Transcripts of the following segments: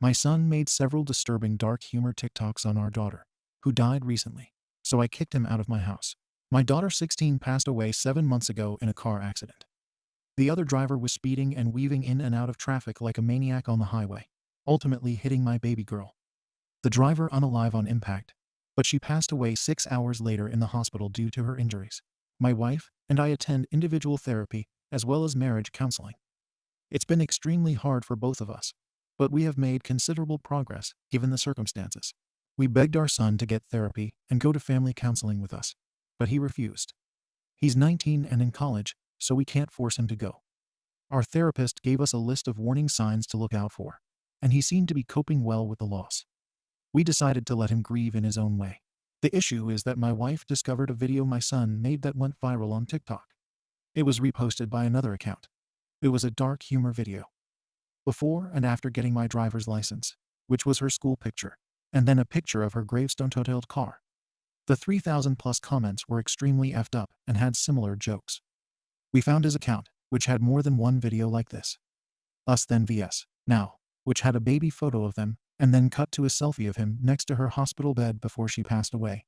My son made several disturbing dark humor TikToks on our daughter, who died recently, so I kicked him out of my house. My daughter 16 passed away 7 months ago in a car accident. The other driver was speeding and weaving in and out of traffic like a maniac on the highway, ultimately hitting my baby girl. The driver unalive on impact, but she passed away 6 hours later in the hospital due to her injuries. My wife and I attend individual therapy as well as marriage counseling. It's been extremely hard for both of us, but we have made considerable progress given the circumstances. We begged our son to get therapy and go to family counseling with us, but he refused. He's 19 and in college, so we can't force him to go. Our therapist gave us a list of warning signs to look out for, and he seemed to be coping well with the loss. We decided to let him grieve in his own way. The issue is that my wife discovered a video my son made that went viral on TikTok. It was reposted by another account. It was a dark humor video. Before and after getting my driver's license, which was her school picture, and then a picture of her gravestone-totaled car. The 3,000 plus comments were extremely effed up and had similar jokes. We found his account, which had more than one video like this. Us then vs. Now, which had a baby photo of them, and then cut to a selfie of him next to her hospital bed before she passed away.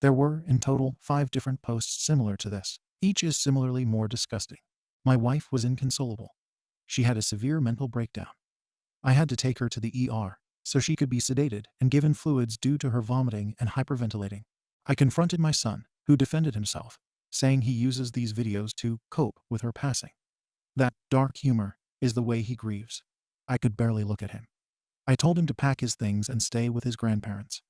There were, in total, 5 different posts similar to this. Each is similarly more disgusting. My wife was inconsolable. She had a severe mental breakdown. I had to take her to the ER, so she could be sedated and given fluids due to her vomiting and hyperventilating. I confronted my son, who defended himself, saying he uses these videos to cope with her passing. That dark humor is the way he grieves. I could barely look at him. I told him to pack his things and stay with his grandparents.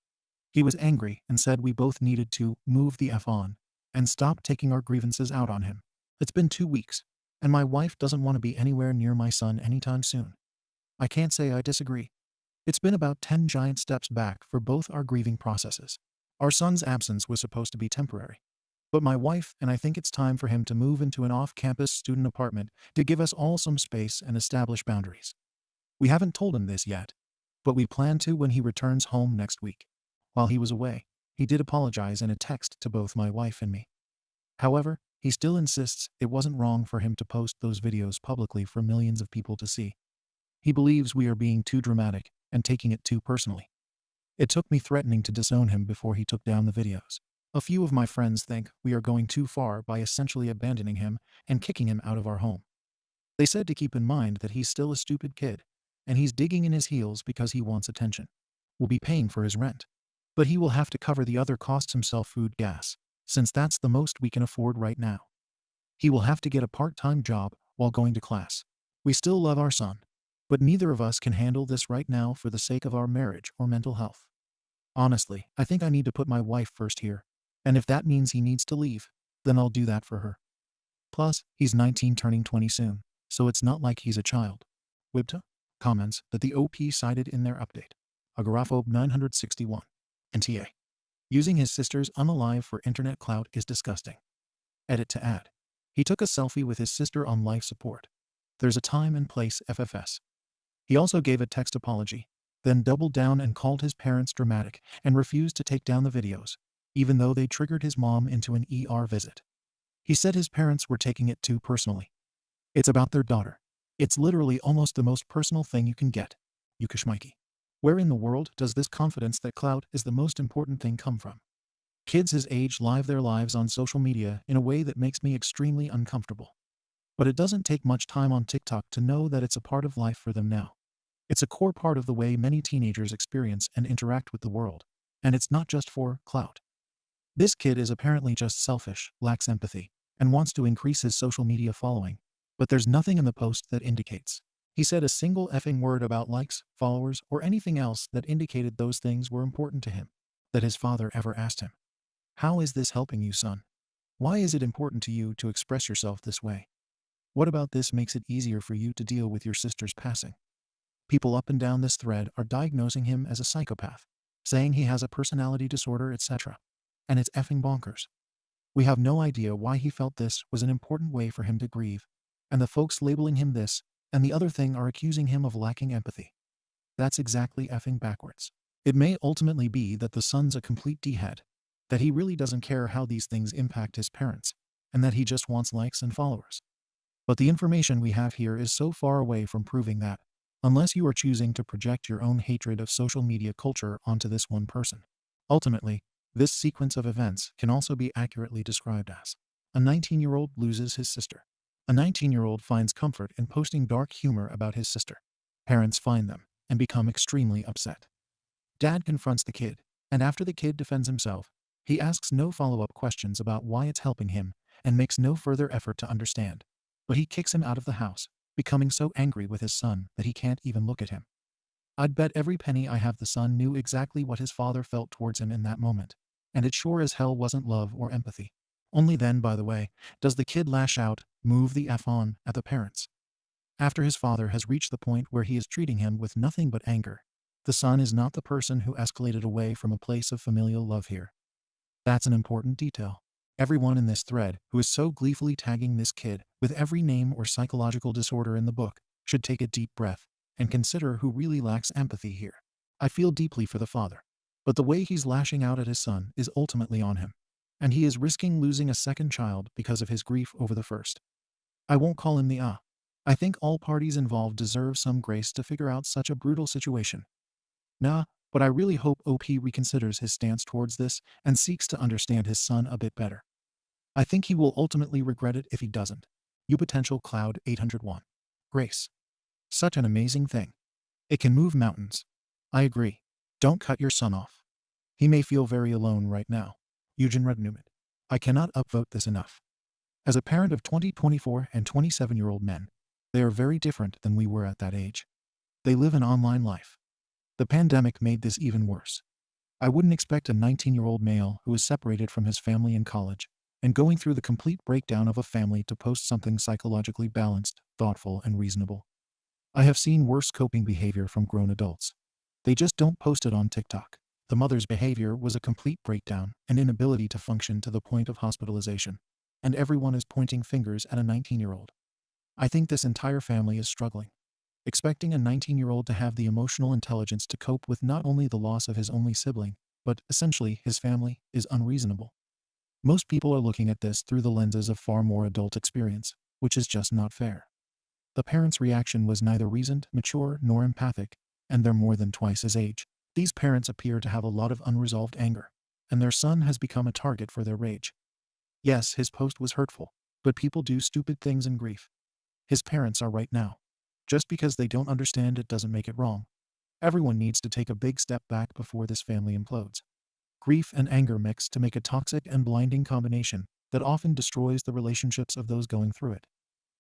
He was angry and said we both needed to move the F on and stop taking our grievances out on him. It's been 2 weeks, and my wife doesn't want to be anywhere near my son anytime soon. I can't say I disagree. It's been about 10 giant steps back for both our grieving processes. Our son's absence was supposed to be temporary, but my wife and I think it's time for him to move into an off-campus student apartment to give us all some space and establish boundaries. We haven't told him this yet, but we plan to when he returns home next week. While he was away, he did apologize in a text to both my wife and me. However, he still insists it wasn't wrong for him to post those videos publicly for millions of people to see. He believes we are being too dramatic and taking it too personally. It took me threatening to disown him before he took down the videos. A few of my friends think we are going too far by essentially abandoning him and kicking him out of our home. They said to keep in mind that he's still a stupid kid, and he's digging in his heels because he wants attention. We'll be paying for his rent, but he will have to cover the other costs himself: food, gas, since that's the most we can afford right now. He will have to get a part-time job while going to class. We still love our son, but neither of us can handle this right now for the sake of our marriage or mental health. Honestly, I think I need to put my wife first here, and if that means he needs to leave, then I'll do that for her. Plus, he's 19 turning 20 soon, so it's not like he's a child. IDOWorkHereLady comments that the OP cited in their update. Agoraphobe 961. IDOWorkHereLady. Using his sister's unalive for internet clout is disgusting. Edit to add. He took a selfie with his sister on life support. There's a time and place FFS. He also gave a text apology, then doubled down and called his parents dramatic and refused to take down the videos, even though they triggered his mom into an ER visit. He said his parents were taking it too personally. It's about their daughter. It's literally almost the most personal thing you can get. Yukashmikey. Where in the world does this confidence that clout is the most important thing come from? Kids his age live their lives on social media in a way that makes me extremely uncomfortable. But it doesn't take much time on TikTok to know that it's a part of life for them now. It's a core part of the way many teenagers experience and interact with the world, and it's not just for clout. This kid is apparently just selfish, lacks empathy, and wants to increase his social media following, but there's nothing in the post that indicates he said a single effing word about likes, followers, or anything else that indicated those things were important to him, that his father ever asked him. How is this helping you, son? Why is it important to you to express yourself this way? What about this makes it easier for you to deal with your sister's passing? People up and down this thread are diagnosing him as a psychopath, saying he has a personality disorder, etc. And it's effing bonkers. We have no idea why he felt this was an important way for him to grieve, and the folks labeling him this and the other thing are accusing him of lacking empathy. That's exactly effing backwards. It may ultimately be that the son's a complete D-head, that he really doesn't care how these things impact his parents, and that he just wants likes and followers. But the information we have here is so far away from proving that, unless you are choosing to project your own hatred of social media culture onto this one person. Ultimately, this sequence of events can also be accurately described as: a 19-year-old loses his sister. A 19-year-old finds comfort in posting dark humor about his sister. Parents find them and become extremely upset. Dad confronts the kid, and after the kid defends himself, he asks no follow-up questions about why it's helping him and makes no further effort to understand. But he kicks him out of the house, becoming so angry with his son that he can't even look at him. I'd bet every penny I have the son knew exactly what his father felt towards him in that moment, and it sure as hell wasn't love or empathy. Only then, by the way, does the kid lash out, move the F on, at the parents. After his father has reached the point where he is treating him with nothing but anger. The son is not the person who escalated away from a place of familial love here. That's an important detail. Everyone in this thread who is so gleefully tagging this kid with every name or psychological disorder in the book should take a deep breath and consider who really lacks empathy here. I feel deeply for the father, but the way he's lashing out at his son is ultimately on him, and he is risking losing a second child because of his grief over the first. I won't call him the I think all parties involved deserve some grace to figure out such a brutal situation. Nah, but I really hope OP reconsiders his stance towards this and seeks to understand his son a bit better. I think he will ultimately regret it if he doesn't. You potential Cloud 801. Grace. Such an amazing thing. It can move mountains. I agree. Don't cut your son off. He may feel very alone right now. Eugen Rednumit. I cannot upvote this enough. As a parent of 20, 24, and 27-year-old men, they are very different than we were at that age. They live an online life. The pandemic made this even worse. I wouldn't expect a 19-year-old male who is separated from his family in college and going through the complete breakdown of a family to post something psychologically balanced, thoughtful, and reasonable. I have seen worse coping behavior from grown adults. They just don't post it on TikTok. The mother's behavior was a complete breakdown and inability to function to the point of hospitalization. And everyone is pointing fingers at a 19-year-old. I think this entire family is struggling. Expecting a 19-year-old to have the emotional intelligence to cope with not only the loss of his only sibling, but essentially his family, is unreasonable. Most people are looking at this through the lenses of far more adult experience, which is just not fair. The parents' reaction was neither reasoned, mature, nor empathic, and they're more than twice his age. These parents appear to have a lot of unresolved anger, and their son has become a target for their rage. Yes, his post was hurtful, but people do stupid things in grief. His parents are right now. Just because they don't understand it doesn't make it wrong. Everyone needs to take a big step back before this family implodes. Grief and anger mix to make a toxic and blinding combination that often destroys the relationships of those going through it.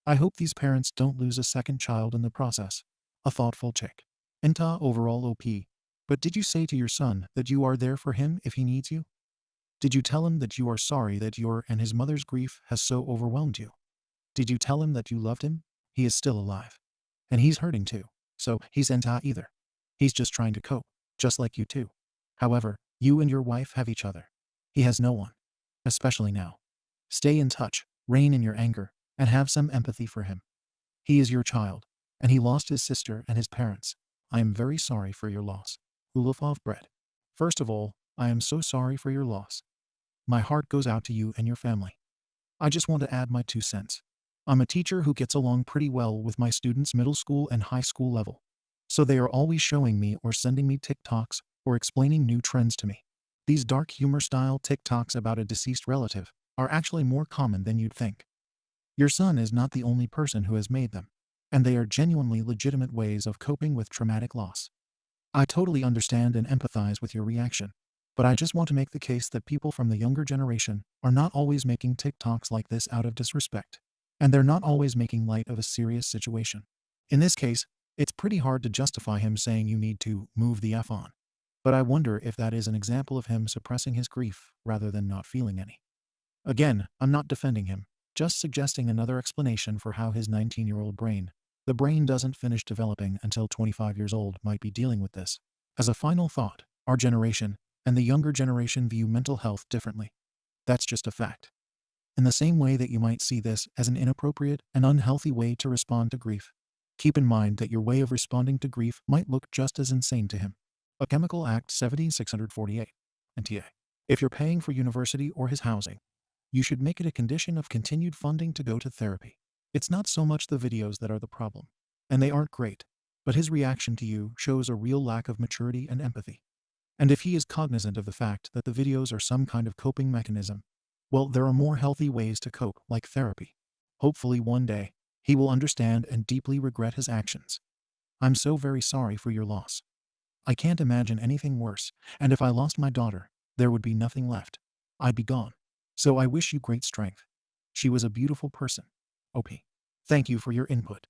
I hope these parents don't lose a second child in the process. A thoughtful chick. IDOWorkHereLady overall OP. But did you say to your son that you are there for him if he needs you? Did you tell him that you are sorry that your and his mother's grief has so overwhelmed you? Did you tell him that you loved him? He is still alive. And he's hurting too. So he's either. He's just trying to cope, just like you too. However, you and your wife have each other. He has no one. Especially now. Stay in touch, rein in your anger, and have some empathy for him. He is your child, and he lost his sister and his parents. I am very sorry for your loss. Ulufov bread. First of all, I am so sorry for your loss. My heart goes out to you and your family. I just want to add my 2 cents. I'm a teacher who gets along pretty well with my students' middle school and high school level. So they are always showing me or sending me TikToks or explaining new trends to me. These dark humor style TikToks about a deceased relative are actually more common than you'd think. Your son is not the only person who has made them, and they are genuinely legitimate ways of coping with traumatic loss. I totally understand and empathize with your reaction, but I just want to make the case that people from the younger generation are not always making TikToks like this out of disrespect, and they're not always making light of a serious situation. In this case, it's pretty hard to justify him saying you need to move the F on. But I wonder if that is an example of him suppressing his grief rather than not feeling any. Again, I'm not defending him, just suggesting another explanation for how his 19-year-old brain, the brain doesn't finish developing until 25 years old, might be dealing with this. As a final thought, our generation and the younger generation view mental health differently. That's just a fact. In the same way that you might see this as an inappropriate and unhealthy way to respond to grief, keep in mind that your way of responding to grief might look just as insane to him. A Chemical Act 17648. AmITheA. If you're paying for university or his housing, you should make it a condition of continued funding to go to therapy. It's not so much the videos that are the problem. And they aren't great. but his reaction to you shows a real lack of maturity and empathy. And if he is cognizant of the fact that the videos are some kind of coping mechanism, well, there are more healthy ways to cope, like therapy. Hopefully one day, he will understand and deeply regret his actions. I'm so very sorry for your loss. I can't imagine anything worse, and if I lost my daughter, there would be nothing left. I'd be gone. So I wish you great strength. She was a beautiful person. OP. Thank you for your input.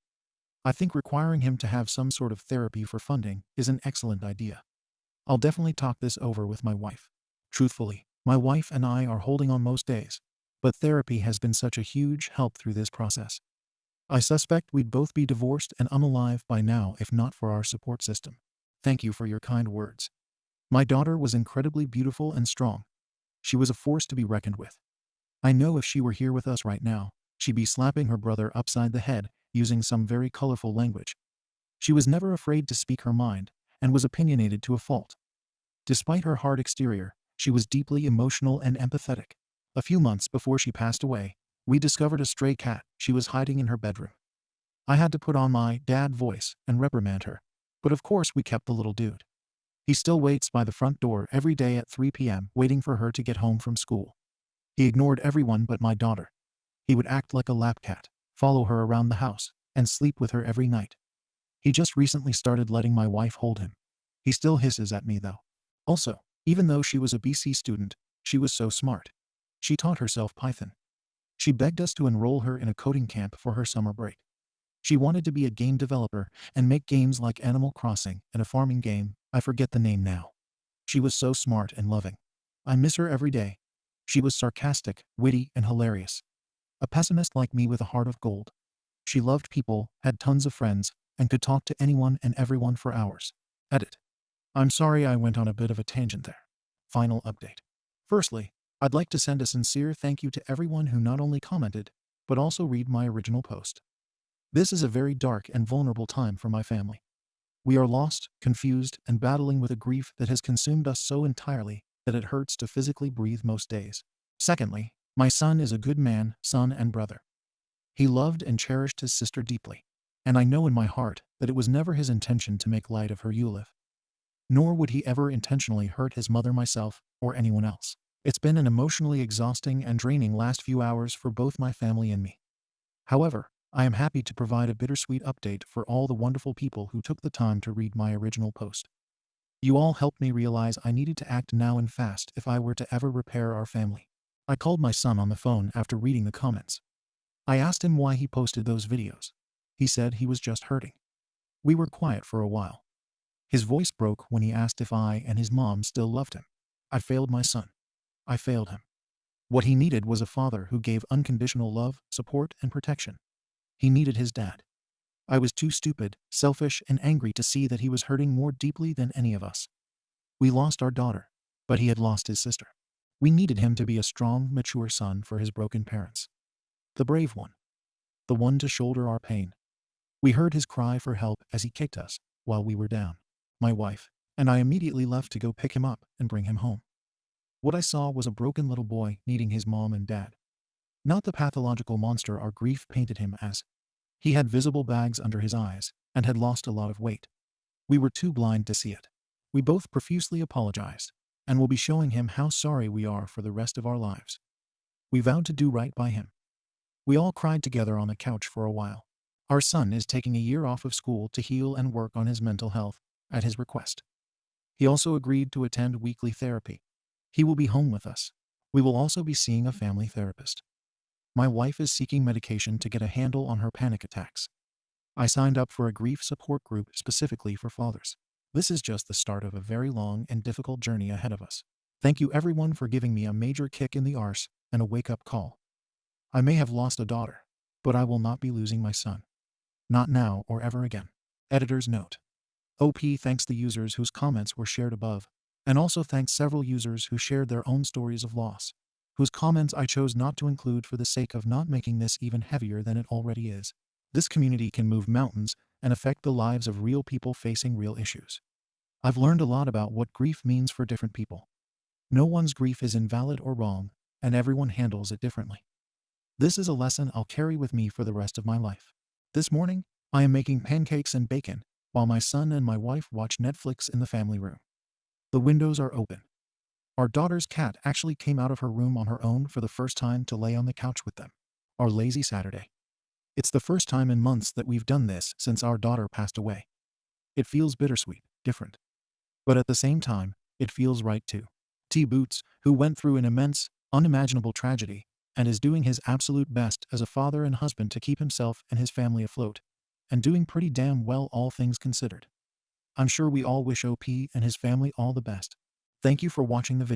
I think requiring him to have some sort of therapy for funding is an excellent idea. I'll definitely talk this over with my wife. Truthfully, my wife and I are holding on most days, but therapy has been such a huge help through this process. I suspect we'd both be divorced and unalive by now if not for our support system. Thank you for your kind words. My daughter was incredibly beautiful and strong. She was a force to be reckoned with. I know if she were here with us right now, she'd be slapping her brother upside the head using some very colorful language. She was never afraid to speak her mind and was opinionated to a fault. Despite her hard exterior, she was deeply emotional and empathetic. A few months before she passed away, we discovered a stray cat she was hiding in her bedroom. I had to put on my dad voice and reprimand her, but of course we kept the little dude. He still waits by the front door every day at 3 p.m. waiting for her to get home from school. He ignored everyone but my daughter. He would act like a lap cat, follow her around the house, and sleep with her every night. He just recently started letting my wife hold him. He still hisses at me though. Also, even though she was a BC student, she was so smart. She taught herself Python. She begged us to enroll her in a coding camp for her summer break. She wanted to be a game developer and make games like Animal Crossing and a farming game, I forget the name now. She was so smart and loving. I miss her every day. She was sarcastic, witty, and hilarious. A pessimist like me with a heart of gold. She loved people, had tons of friends, and could talk to anyone and everyone for hours. Edit. I'm sorry I went on a bit of a tangent there. Final update. Firstly, I'd like to send a sincere thank you to everyone who not only commented, but also read my original post. This is a very dark and vulnerable time for my family. We are lost, confused, and battling with a grief that has consumed us so entirely that it hurts to physically breathe most days. Secondly, my son is a good man, son and brother. He loved and cherished his sister deeply, and I know in my heart that it was never his intention to make light of her Ulif. Nor would he ever intentionally hurt his mother, myself, or anyone else. It's been an emotionally exhausting and draining last few hours for both my family and me. However, I am happy to provide a bittersweet update for all the wonderful people who took the time to read my original post. You all helped me realize I needed to act now and fast if I were to ever repair our family. I called my son on the phone after reading the comments. I asked him why he posted those videos. He said he was just hurting. We were quiet for a while. His voice broke when he asked if I and his mom still loved him. I failed my son. I failed him. What he needed was a father who gave unconditional love, support, and protection. He needed his dad. I was too stupid, selfish, and angry to see that he was hurting more deeply than any of us. We lost our daughter, but he had lost his sister. We needed him to be a strong, mature son for his broken parents. The brave one. The one to shoulder our pain. We heard his cry for help as he kicked us while we were down. My wife and I immediately left to go pick him up and bring him home. What I saw was a broken little boy needing his mom and dad. Not the pathological monster our grief painted him as. He had visible bags under his eyes and had lost a lot of weight. We were too blind to see it. We both profusely apologized and will be showing him how sorry we are for the rest of our lives. We vowed to do right by him. We all cried together on the couch for a while. Our son is taking a year off of school to heal and work on his mental health, at his request. He also agreed to attend weekly therapy. He will be home with us. We will also be seeing a family therapist. My wife is seeking medication to get a handle on her panic attacks. I signed up for a grief support group specifically for fathers. This is just the start of a very long and difficult journey ahead of us. Thank you everyone for giving me a major kick in the arse and a wake-up call. I may have lost a daughter, but I will not be losing my son. Not now or ever again. Editor's note. OP thanks the users whose comments were shared above, and also thanks several users who shared their own stories of loss, whose comments I chose not to include for the sake of not making this even heavier than it already is. This community can move mountains and affect the lives of real people facing real issues. I've learned a lot about what grief means for different people. No one's grief is invalid or wrong, and everyone handles it differently. This is a lesson I'll carry with me for the rest of my life. This morning, I am making pancakes and bacon, while my son and my wife watch Netflix in the family room. The windows are open. Our daughter's cat actually came out of her room on her own for the first time to lay on the couch with them. Our lazy Saturday. It's the first time in months that we've done this since our daughter passed away. It feels bittersweet, different. But at the same time, it feels right too. T. Boots, who went through an immense, unimaginable tragedy, and is doing his absolute best as a father and husband to keep himself and his family afloat, and doing pretty damn well all things considered. I'm sure we all wish OP and his family all the best. Thank you for watching the video.